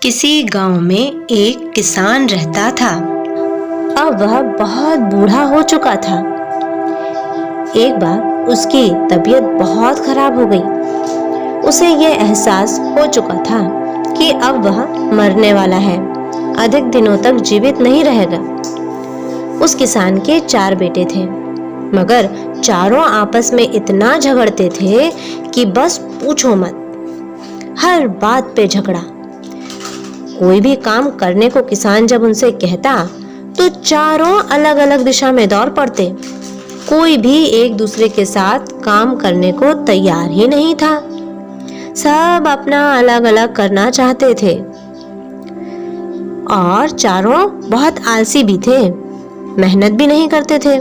किसी गांव में एक किसान रहता था। अब वह बहुत बूढ़ा हो चुका था। एक बार उसकी तबीयत बहुत खराब हो गई। उसे यह एहसास हो चुका था कि अब वह मरने वाला है, अधिक दिनों तक जीवित नहीं रहेगा। उस किसान के 4 बेटे थे, मगर चारों आपस में इतना झगड़ते थे कि बस पूछो मत। हर बात पे झगड़ा। कोई भी काम करने को किसान जब उनसे कहता तो चारों अलग अलग दिशा में दौड़ पड़ते। कोई भी एक दूसरे के साथ काम करने को तैयार ही नहीं था। सब अपना अलग अलग करना चाहते थे और चारों बहुत आलसी भी थे, मेहनत भी नहीं करते थे।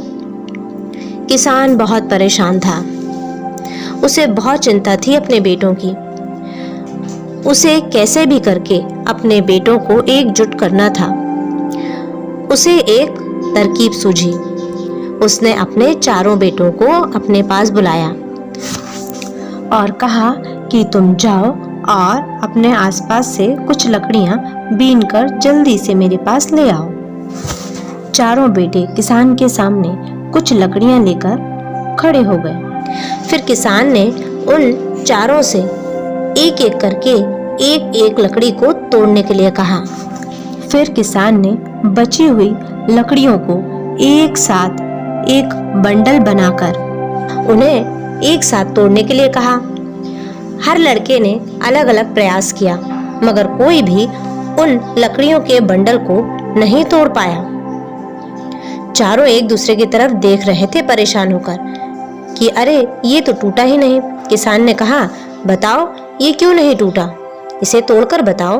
किसान बहुत परेशान था। उसे बहुत चिंता थी अपने बेटों की। उसे कैसे भी करके अपने बेटों को एकजुट करना था। उसे एक तरकीब सूझी। उसने अपने चारों बेटों को अपने पास बुलाया और कहा कि तुम जाओ और अपने आसपास से कुछ लकड़ियां बीनकर जल्दी से मेरे पास ले आओ। चारों बेटे किसान के सामने कुछ लकड़ियां लेकर खड़े हो गए। फिर किसान ने उन चारों से एक एक करके एक एक लकड़ी को तोड़ने के लिए कहा। फिर किसान ने बची हुई लकड़ियों को एक साथ एक बंडल बनाकर उन्हें एक साथ तोड़ने के लिए कहा। हर लड़के ने अलग अलग प्रयास किया, मगर कोई भी उन लकड़ियों के बंडल को नहीं तोड़ पाया। चारों एक दूसरे की तरफ देख रहे थे परेशान होकर कि अरे ये तो टूटा ही नहीं। किसान ने कहा, बताओ ये क्यों नहीं टूटा, इसे तोड़कर बताओ।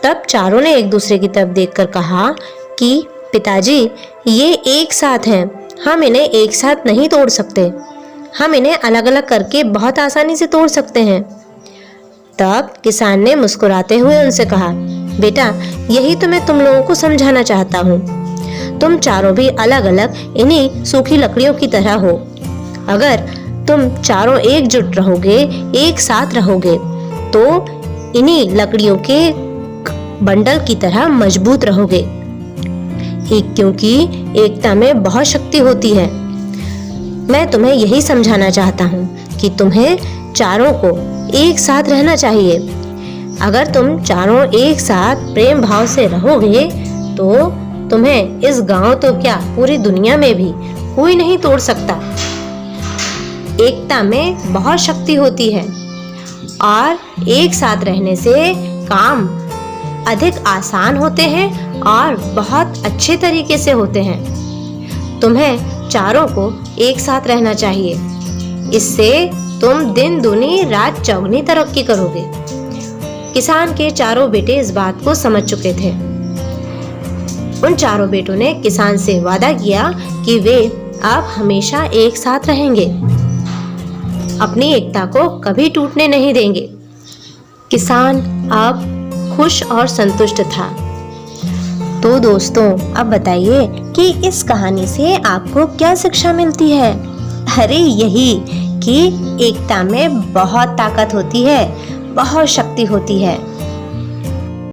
तब चारों ने एक दूसरे की तरफ देखकर कहा कि पिताजी ये एक साथ हैं, हम इन्हें एक साथ नहीं तोड़ सकते, हम इन्हें अलग अलग करके बहुत आसानी से तोड़ सकते हैं। तब किसान ने मुस्कुराते हुए उनसे कहा, बेटा यही तो मैं तुम लोगों को समझाना चाहता हूँ। तुम चारों भी अलग अलग इन्हीं सूखी लकड़ियों की तरह हो। अगर तुम चारों एकजुट रहोगे, एक साथ रहोगे, तो इन्हीं लकड़ियों के बंडल की तरह मजबूत रहोगे। क्योंकि एकता में बहुत शक्ति होती है। मैं तुम्हें यही समझाना चाहता हूँ कि तुम्हें चारों को एक साथ रहना चाहिए। अगर तुम चारों एक साथ प्रेम भाव से रहोगे तो तुम्हें इस गांव तो क्या पूरी दुनिया में भी कोई नहीं तोड़ सकता। एकता में बहुत शक्ति होती है और एक साथ रहने से काम अधिक आसान होते हैं और बहुत अच्छे तरीके से होते हैं। तुम्हें चारों को एक साथ रहना चाहिए, इससे तुम दिन दूनी रात चौगुनी तरक्की करोगे। किसान के चारों बेटे इस बात को समझ चुके थे। उन चारों बेटों ने किसान से वादा किया कि वे अब हमेशा एक साथ रहेंगे, अपनी एकता को कभी टूटने नहीं देंगे। किसान अब खुश और संतुष्ट था। तो दोस्तों अब बताइए कि इस कहानी से आपको क्या शिक्षा मिलती है? अरे यही कि एकता में बहुत ताकत होती है, बहुत शक्ति होती है।